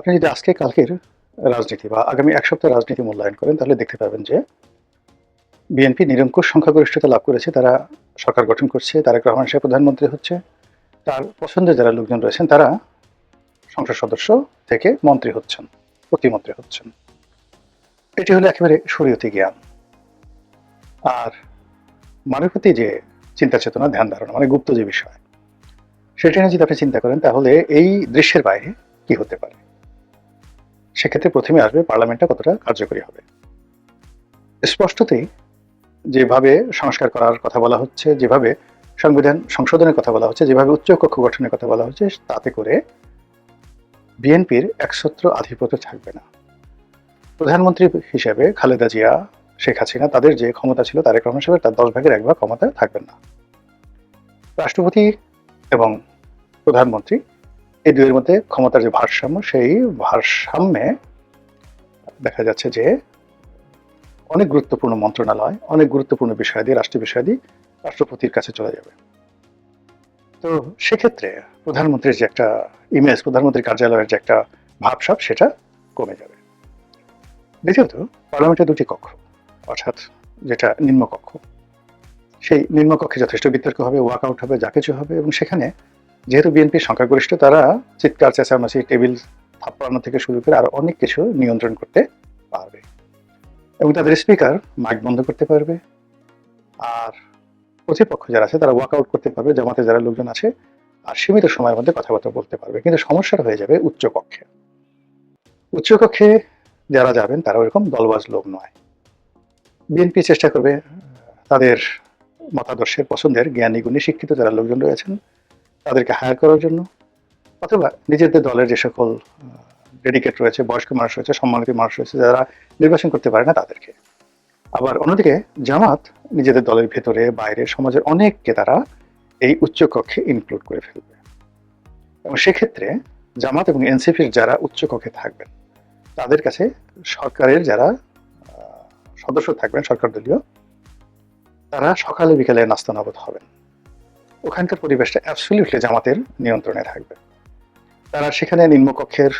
আপনি যদি আজকে কালকের রাজনীতি বা আগামী ১ সপ্তাহের রাজনীতি মূল্যায়ন করেন তাহলে দেখতে পাবেন যে বিএনপি নিরঙ্কুশ সংখ্যাগরিষ্ঠতা লাভ করেছে। তারা সরকার গঠন করছে, তারেক রহমান সাহেব প্রধানমন্ত্রী হচ্ছে। তার পছন্দের যারা লোকজন রয়েছেন তারা সংসদ সদস্য থেকে মন্ত্রী হচ্ছেন, প্রতিমন্ত্রী হচ্ছেন। এটি হলো একেবারে শরীয়তি জ্ঞান। আর মানুষের প্রতি যে চিন্তা চেতনা, ধ্যান ধারণা মানে গুপ্ত যে বিষয়, সেটা নিয়ে যদি আপনি চিন্তা করেন তাহলে এই দৃশ্যের বাইরে কি হতে পারে? সেক্ষেত্রে প্রথমে আসবে পার্লামেন্টটা কতটা কার্যকরী হবে। স্পষ্টতই যেভাবে সংস্কার করার কথা বলা হচ্ছে, যেভাবে সংবিধান সংশোধনের কথা বলা হচ্ছে, যেভাবে উচ্চকক্ষ গঠনের কথা বলা হচ্ছে, তাতে করে বিএনপির একছত্র আধিপত্য থাকবে না। প্রধানমন্ত্রী হিসেবে খালেদা জিয়া, শেখ হাসিনা তাদের যে ক্ষমতা ছিল তারেক রহমান সাহেবের তার ১০ ভাগের ১ ভাগ ক্ষমতা থাকবেন না। রাষ্ট্রপতি এবং প্রধানমন্ত্রী এই দুইয়ের মধ্যে ক্ষমতার যে ভারসাম্য, সেই ভারসাম্যে দেখা যাচ্ছে যে অনেক গুরুত্বপূর্ণ মন্ত্রণালয়, অনেক গুরুত্বপূর্ণ বিষয়াদি, রাষ্ট্রীয় বিষয়াদি রাষ্ট্রপতির কাছে চলে যাবে। তো সেক্ষেত্রে প্রধানমন্ত্রীর যে একটা ইমেজ, প্রধানমন্ত্রীর কার্যালয়ের যে একটা ভাবসাব, সেটা কমে যাবে। দ্বিতীয়ত, পার্লামেন্টের ২টি কক্ষ, অর্থাৎ যেটা নিম্নকক্ষ, সেই নিম্নকক্ষে যথেষ্ট বিতর্ক হবে, ওয়াকআউট হবে, যা কিছু হবে। এবং সেখানে যেহেতু বিএনপির সংখ্যাগরিষ্ঠ, তারা চিৎকার চেঁচামেচি, টেবিল থাপ্পড়ানো থেকে শুরু করে আরো অনেক কিছু নিয়ন্ত্রণ করতে পারবে এবং তাদের স্পিকার মাইক বন্ধ করতে পারবে। আর প্রতিপক্ষ যারা আছে তারা ওয়াকআউট করতে পারবে, জামাতে যারা লোকজন আছে, আর সীমিত সময়ের মধ্যে কথাবার্তা বলতে পারবে। কিন্তু সমস্যাটা হয়ে যাবে উচ্চকক্ষে। উচ্চকক্ষে যারা যাবেন তারা ওরকম দলবাজ লোক নয়। বিএনপি চেষ্টা করবে তাদের মতাদর্শের পছন্দের জ্ঞানী গুণী শিক্ষিত যারা লোকজন রয়েছেন তাদেরকে হায়ার করার জন্য, অথবা নিজেদের দলের যে সকল ডেডিকেট রয়েছে, বয়স্ক মানুষ রয়েছে, সম্মানিত মানুষ রয়েছে যারা নির্বাচন করতে পারে না তাদেরকে। আবার অন্যদিকে জামাত নিজেদের দলের ভেতরে বাইরে সমাজের অনেককে তারা এই উচ্চকক্ষে ইনক্লুড করে ফেলবে এবং সেক্ষেত্রে জামাত এবং এনসিপির যারা উচ্চকক্ষে থাকবেন তাদের কাছে সরকারের যারা সদস্য থাকবেন সরকার দলীয়, তারা সকালে বিকালে নাস্তানাবুদ হবেন। ওখানকার পরিবেশটা অ্যাবসলিউটলি জামাতের নিয়ন্ত্রণে থাকবে। তারা সেখানে নিম্নকক্ষের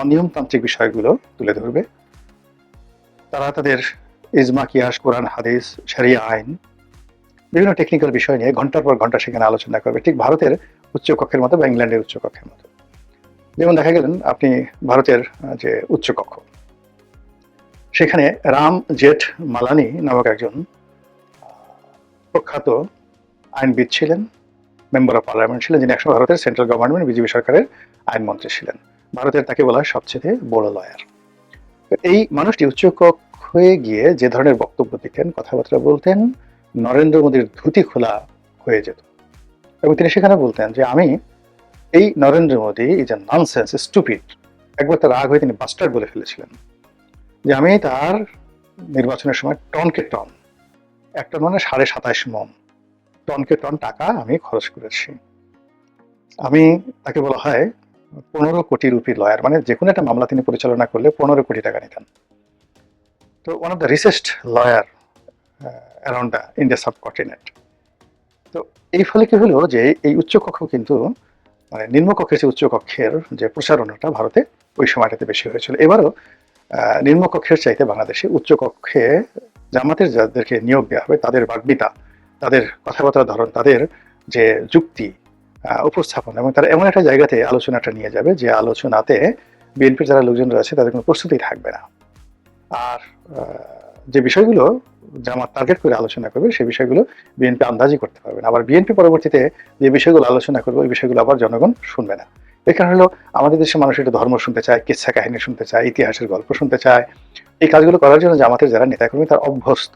অনিয়মতান্ত্রিক বিষয়গুলো তুলে ধরবে। তারা তাদের ইজমা, কিয়াস, কোরআন, হাদিস, শরিয়া আইন, বিভিন্ন টেকনিক্যাল বিষয় নিয়ে ঘন্টার পর ঘন্টা সেখানে আলোচনা করবে, ঠিক ভারতের উচ্চকক্ষের মতো বা ইংল্যান্ডের উচ্চকক্ষের মতো। যেমন দেখা গেলেন আপনি ভারতের যে উচ্চকক্ষ, সেখানে রাম জেঠ মালানি নামক একজন প্রখ্যাত আইনবিদ ছিলেন, মেম্বার অফ পার্লামেন্ট ছিলেন, যিনি একসময় ভারতের সেন্ট্রাল গভর্নমেন্ট বিজেপি সরকারের আইনমন্ত্রী ছিলেন। ভারতের তাকে বলা হয় সবচেয়ে বড় লয়ার। এই মানুষটি উচ্চকক্ষে গিয়ে যে ধরনের বক্তব্য দিতেন, কথাবার্তা বলতেন, নরেন্দ্র মোদীর ধুতি খোলা হয়ে যেত। এবং তিনি সেখানে বলতেন যে আমি এই Narendra Modi is a nonsense, stupid. একবার তার রাগ হয়ে তিনি বাস্টার্ড বলে ফেলেছিলেন যে আমি তার নির্বাচনের সময় টনকে টন, এক টন মানে ২৭.৫ মণ, টনকে টন টাকা আমি খরচ করেছি। আমি, তাকে বলা হয় ১৫ কোটি রুপি লয়ার, মানে যে কোনো একটা মামলা তিনি পরিচালনা করলে ১৫ কোটি টাকা নিতেন। তো one of the richest lawyer around the India subcontinent. তো এই ফলে কি হলো যে এই উচ্চকক্ষ কিন্তু মানে নিম্নকক্ষের যে উচ্চকক্ষের যে প্রচারণাটা ভারতে ওই সময়টাতে বেশি হয়েছিল। এবারও নিম্নকক্ষের চাইতে বাংলাদেশে উচ্চকক্ষে জামাতের যাদেরকে নিয়োগ দেওয়া হবে তাদের বাগ্মিতা, তাদের কথাবার্তার ধরন, তাদের যে যুক্তি উপস্থাপন, এবং তারা এমন একটা জায়গাতে আলোচনাটা নিয়ে যাবে যে আলোচনাতে বিএনপির যারা লোকজন রয়েছে তাদের কোনো প্রস্তুতি থাকবে না। আর যে বিষয়গুলো জামাত টার্গেট করে আলোচনা করবে সেই বিষয়গুলো বিএনপি আন্দাজই করতে পারবে না। আবার বিএনপি পরবর্তীতে যে বিষয়গুলো আলোচনা করবে ওই বিষয়গুলো আবার জনগণ শুনবে না। এই কারণে হলো আমাদের দেশের মানুষ একটু ধর্ম শুনতে চায়, কিচ্ছা কাহিনী শুনতে চায়, ইতিহাসের গল্প শুনতে চায়। এই কাজগুলো করার জন্য জামাতের যারা নেতাকর্মী তারা অভ্যস্ত।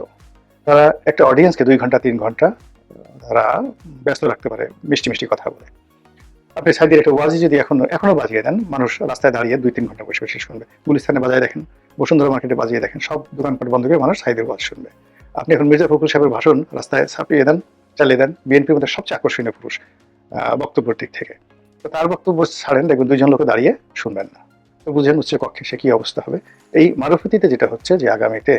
তারা একটা অডিয়েন্সকে ২ ঘন্টা ৩ ঘন্টা তারা ব্যস্ত রাখতে পারে মিষ্টি মিষ্টি কথা বলে। আপনি সাইদের একটা ওয়াজি যদি এখনো বাজিয়ে দেন, মানুষ রাস্তায় দাঁড়িয়ে ২-৩ ঘন্টা বসে বসে শুনবে। গুলিস্তানে বাজায় দেখেন, বসুন্ধরা মার্কেটে বাজিয়ে দেখেন, সব দোকানপাট বন্ধ করে মানুষ সাইদের ওয়াজ শুনবে। আপনি এখন মির্জা ফখরুল সাহেবের ভাষণ রাস্তায় ছাপিয়ে দেন, চালিয়ে দেন, বিএনপির মধ্যে সবচেয়ে আকর্ষণীয় পুরুষ বক্তব্যের দিক থেকে, তো তার বক্তব্য ছাড়েন, দেখবেন ২ জন লোক দাঁড়িয়ে শুনবেন না। তো বুঝেন উচ্চকক্ষে সে কি অবস্থা হবে। এই মারুফতিতে যেটা হচ্ছে যে আগামীতে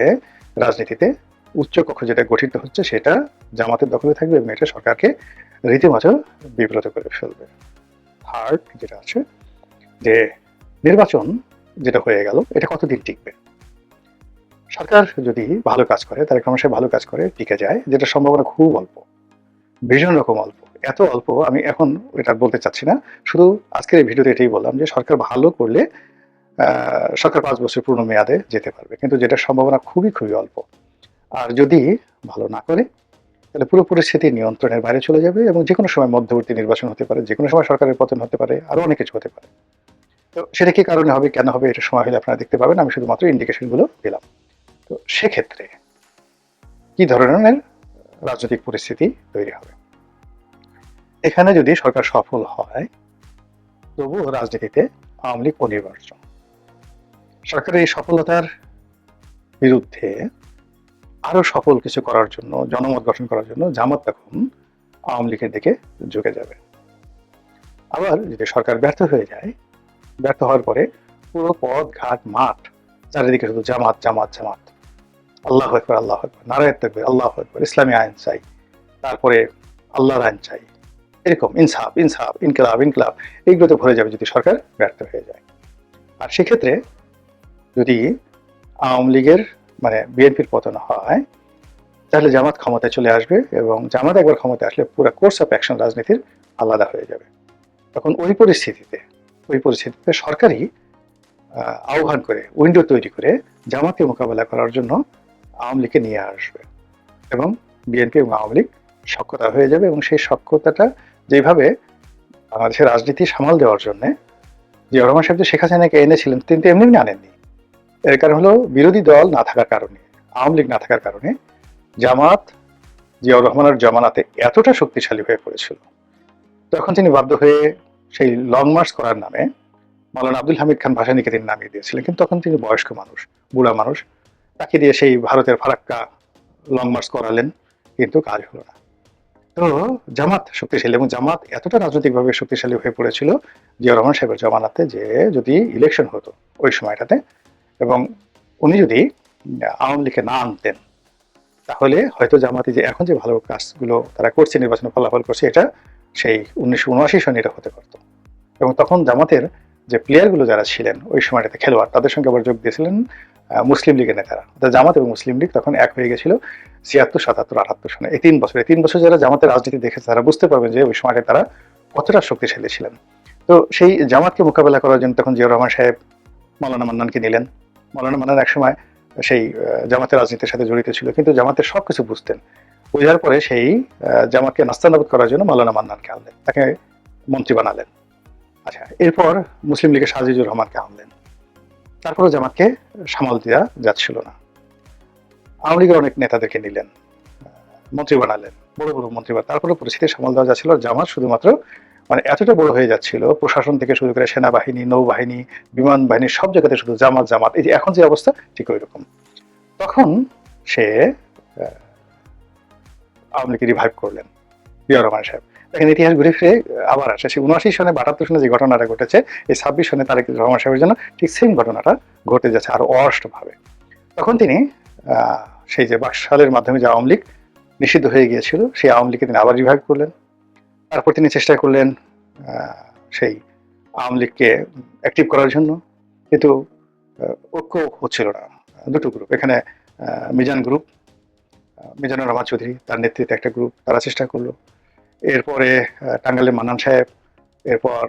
রাজনীতিতে উচ্চকক্ষ যেটা গঠিত হচ্ছে সেটা জামাতের দখলে থাকবে এবং এটা সরকারকে রীতিমতো বিব্রত করে ফেলবে। থার্ড যেটা আছে যে নির্বাচন যেটা হয়ে গেল এটা কতদিন টিকবে? সরকার যদি ভালো কাজ করে, তারেক রহমান সাহেব ভালো কাজ করে, টিকে যায়, যেটা সম্ভাবনা খুব অল্প, ভীষণ রকম অল্প। এত অল্প আমি এখন এটা বলতে চাচ্ছি না, শুধু আজকের এই ভিডিওতে এটাই বললাম যে সরকার ভালো করলে সরকার 5 বছর পূর্ণ মেয়াদে যেতে পারবে, কিন্তু যেটার সম্ভাবনা খুবই খুবই অল্প। আর যদি ভালো না করে তাহলে পুরো পরিস্থিতি নিয়ন্ত্রণের বাইরে চলে যাবে এবং যেকোনো সময় মধ্যবর্তী নির্বাচন হতে পারে, যেকোনো সময় সরকারের পতন হতে পারে, আরো অনেক কিছু হতে পারে। তো সেটা কি কারণে হবে, কেন হবে, এটা সময় হলে আপনারা দেখতে পাবেন। আমি শুধুমাত্র ইন্ডিকেশন গুলো দিলাম। তো সেক্ষেত্রে কি ধরনের রাজনৈতিক পরিস্থিতি তৈরি হবে? এখানে যদি সরকার সফল হয় তবুও রাজনীতিতে আওয়ামী লীগ অনিবার্য। সরকারের এই সফলতার বিরুদ্ধে আরো সফল কিছু করার জন্য, জনমত গঠন করার জন্য জামাত তখন আওয়ামী লীগের দিকে ঝুঁকে যাবে। আবার যদি সরকার ব্যর্থ হয়ে যায়, ব্যর্থ হওয়ার পরে পুরো পথ ঘাট মাঠ চারিদিকে শুধু জামাত জামাত জামাত, আল্লাহু আকবার আল্লাহু আকবার, নারায়ে তাকবীর, আল্লাহু আকবার, ইসলামী আইন চাই, তারপরে আল্লাহর আইন চাই, এরকম ইনসাফ ইনসাফ, ইনকিলাব ইনকিলাব, এইগুলোতে ভরে যাবে যদি সরকার ব্যর্থ হয়ে যায়। আর সেক্ষেত্রে যদি আওয়ামী লীগের মানে বিএনপির পতন হয়, তাহলে জামাত ক্ষমতায় চলে আসবে এবং জামাত একবার ক্ষমতায় আসলে পুরো কোর্স অফ অ্যাকশন রাজনীতির আলাদা হয়ে যাবে। তখন ওই পরিস্থিতিতে সরকারই আহ্বান করে, উইন্ডো তৈরি করে জামাতকে মোকাবেলা করার জন্য আওয়ামী লীগকে নিয়ে আসবে এবং বিএনপি এবং আওয়ামী লীগ সখ্যতা হয়ে যাবে। এবং সেই সখ্যতাটা যেভাবে বাংলাদেশের রাজনীতি সামাল দেওয়ার জন্য জিয়াউর রহমান সাহেব যে শেখ হাসিনাকে এনেছিলেন, তিনি তো এমনি এমনি আনেননি। এর কারণ হলো বিরোধী দল না থাকার কারণে, আওয়ামী লীগ না থাকার কারণে জামাত জিয়াউর রহমানের জমানাতে এতটা শক্তিশালী হয়ে পড়েছিল, তখন তিনি বাধ্য হয়ে সেই লং মার্চ করার নামে মাওলানা আব্দুল হামিদ খান ভাসানীকে তিনি নামিয়ে দিয়েছিলেন। কিন্তু তখন তিনি বয়স্ক মানুষ, বুড়া মানুষ, তাকে দিয়ে সেই ভারতের ফারাক্কা লং মার্চ করালেন, কিন্তু কাজ হলো না। তো জামাত শক্তিশালী, এবং জামাত এতটা রাজনৈতিকভাবে শক্তিশালী হয়ে পড়েছিল জিয়াউর রহমান সাহেবের জমানাতে যে যদি ইলেকশন হতো ওই সময়টাতে এবং উনি যদি আওয়ামী লীগকে না আনতেন, তাহলে হয়তো জামাতি যে এখন যে ভালো কাজগুলো তারা করছে, নির্বাচনে ফলাফল করছে, এটা সেই 1979 সনে এটা হতে পারত। এবং তখন জামাতের যে প্লেয়ারগুলো যারা ছিলেন ওই সময়টাতে খেলোয়াড়, তাদের সঙ্গে আবার যোগ দিয়েছিলেন মুসলিম লীগের নেতারা। অর্থাৎ জামাত এবং মুসলিম লীগ তখন এক হয়ে গেছিল 76, 77, 78 সনে। এই 3 বছর যারা জামাতের রাজনীতি দেখেছে তারা বুঝতে পারবেন যে ওই সময়টা তারা কতটা শক্তিশালী ছিলেন। তো সেই জামাতকে মোকাবেলা করার জন্য তখন জিয়াউর রহমান সাহেব মাওলানা মান্নানকে নিলেন। মাওলানা মান্নান একসময় সেই জামাতের রাজনীতির সাথে জড়িত ছিল, কিন্তু জামাতের সবকিছু বুঝতেন। বোঝার পরে সেই জামাতকে নাস্তানাবুদ করার জন্য মাওলানা মান্নানকে আনলেন, তাকে মন্ত্রী বানালেন। আচ্ছা, এরপর মুসলিম লীগের সাজিদুর রহমানকে আনলেন। তারপরে জামাতকে সামাল দেওয়া যাচ্ছিল না। আওয়ামী লীগের অনেক নেতাদেরকে নিলেন, মন্ত্রী বানালেন, বড় বড় মন্ত্রী বানালেন। তারপরে পরিস্থিতি সামাল দেওয়া যাচ্ছিল। জামাত শুধুমাত্র মানে এতটা বড় হয়ে যাচ্ছিল, প্রশাসন থেকে শুরু করে সেনাবাহিনী, নৌবাহিনী, বিমান বাহিনী, সব জায়গাতে শুধু জামাত জামাত। এই যে এখন যে অবস্থা ঠিক ওই রকম। তখন সে আওয়ামী লীগকে রিভাইভ করলেন জিয়াউর রহমান সাহেব। দেখেন ইতিহাস ঘুরে ফিরে আবার আসে সেই 79 সনে বা 78 সনে যে ঘটনাটা ঘটেছে, এই 26 সনে তারেক রহমান সাহেবের জন্য ঠিক সেম ঘটনাটা ঘটে যাচ্ছে আরো অষ্ট ভাবে। তখন তিনি সেই যে বাকশালের মাধ্যমে যে আওয়ামী লীগ নিষিদ্ধ হয়ে গিয়েছিল, সেই আওয়ামী লীগকে তিনি আবার রিভাইভ করলেন। তারপর তিনি চেষ্টা করলেন সেই আওয়ামী লীগকে অ্যাক্টিভ করার জন্য, কিন্তু ঐক্য হচ্ছিল না। দুটো গ্রুপ, এখানে মিজান গ্রুপ, মিজানুর রহমান চৌধুরী তার নেতৃত্বে একটা গ্রুপ, তারা চেষ্টা করলো। এরপরে টাঙ্গাইলের মান্নান সাহেব, এরপর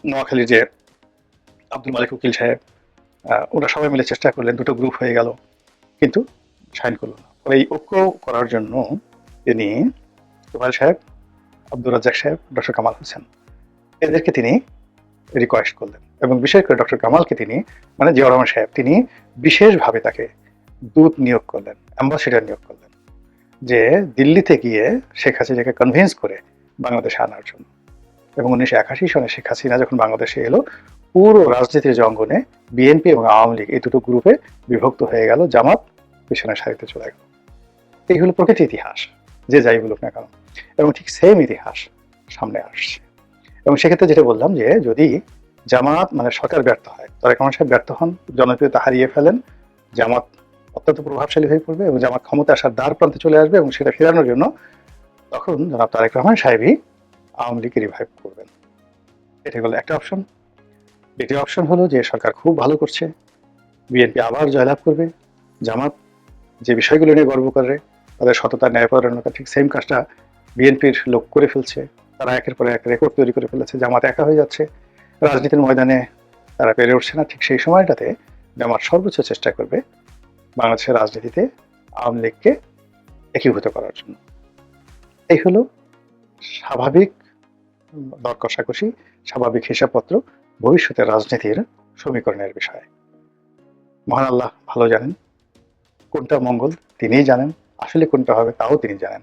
নোয়াখালীর যে আব্দুল মালিক উকিল সাহেব, ওরা সবাই মিলে চেষ্টা করলেন, দুটো গ্রুপ হয়ে গেল, কিন্তু সাইন করলো না। এই ঐক্য করার জন্য তিনি তোফায়েল সাহেব, আব্দুর রাজ্জাক সাহেব, ডক্টর কামাল হোসেন, এদেরকে তিনি রিকোয়েস্ট করলেন। এবং বিশেষ করে ডক্টর কামালকে তিনি, মানে জিয়াউর রহমান সাহেব, তিনি বিশেষভাবে তাকে দূত নিয়োগ করলেন, অ্যাম্বাসেডর নিয়োগ করলেন, যে দিল্লিতে গিয়ে শেখ হাসিনাকে কনভিন্স করে বাংলাদেশে আনার জন্য। এবং 1981 সনে শেখ হাসিনা যখন বাংলাদেশে এলো, পুরো রাজনীতির যে অঙ্গনে বিএনপি এবং আওয়ামী লীগ এই দুটো গ্রুপে বিভক্ত হয়ে গেল, জামাত পিছনের সারিতে চলে গেল। এই হলো প্রকৃত ইতিহাস, যে যাই বলুক না কেন। এবং ঠিক সেম ইতিহাস সামনে আসছে। এবং সেক্ষেত্রে যেটা বললাম যে যদি জামাত মানে সরকার ব্যর্থ হয়, তারেক রহমান সাহেব ব্যর্থ হন, জনপ্রিয়তা হারিয়ে ফেলেন, জামাত অত্যন্ত প্রভাবশালী হয়ে পড়বে এবং জামাত ক্ষমতা আসার দ্বার প্রান্তে চলে আসবে, এবং সেটা ফেরানোর জন্য তখন জনাব তারেক রহমান সাহেবই আওয়ামী লীগকে রিভাইভ করবেন। এটা হলো একটা অপশন। দ্বিতীয় অপশন হলো যে সরকার খুব ভালো করছে, বিএনপি আবার জয়লাভ করবে, জামাত যে বিষয়গুলো নিয়ে গর্ব করে তাদের সততা ন্যায়পরায়ণতা ঠিক সেম কাজটা বিএনপির লোক করে ফেলছে, তারা একের পর এক রেকর্ড তৈরি করে ফেলেছে, জামাত একা হয়ে যাচ্ছে, রাজনীতির ময়দানে তারা পেরে উঠছে না। ঠিক সেই সময়টাতে জামাত সর্বোচ্চ চেষ্টা করবে বাংলাদেশের রাজনীতিতে আওয়ামী লীগকে একীভূত করার জন্য। এই হলো স্বাভাবিক দর কষাকষি, স্বাভাবিক হিসাবপত্র ভবিষ্যতের রাজনীতির সমীকরণের বিষয়। মহান আল্লাহ ভালো জানেন, কোনটা মঙ্গল তিনিই জানেন, আসলে কোনটা হবে তাও তিনি জানেন।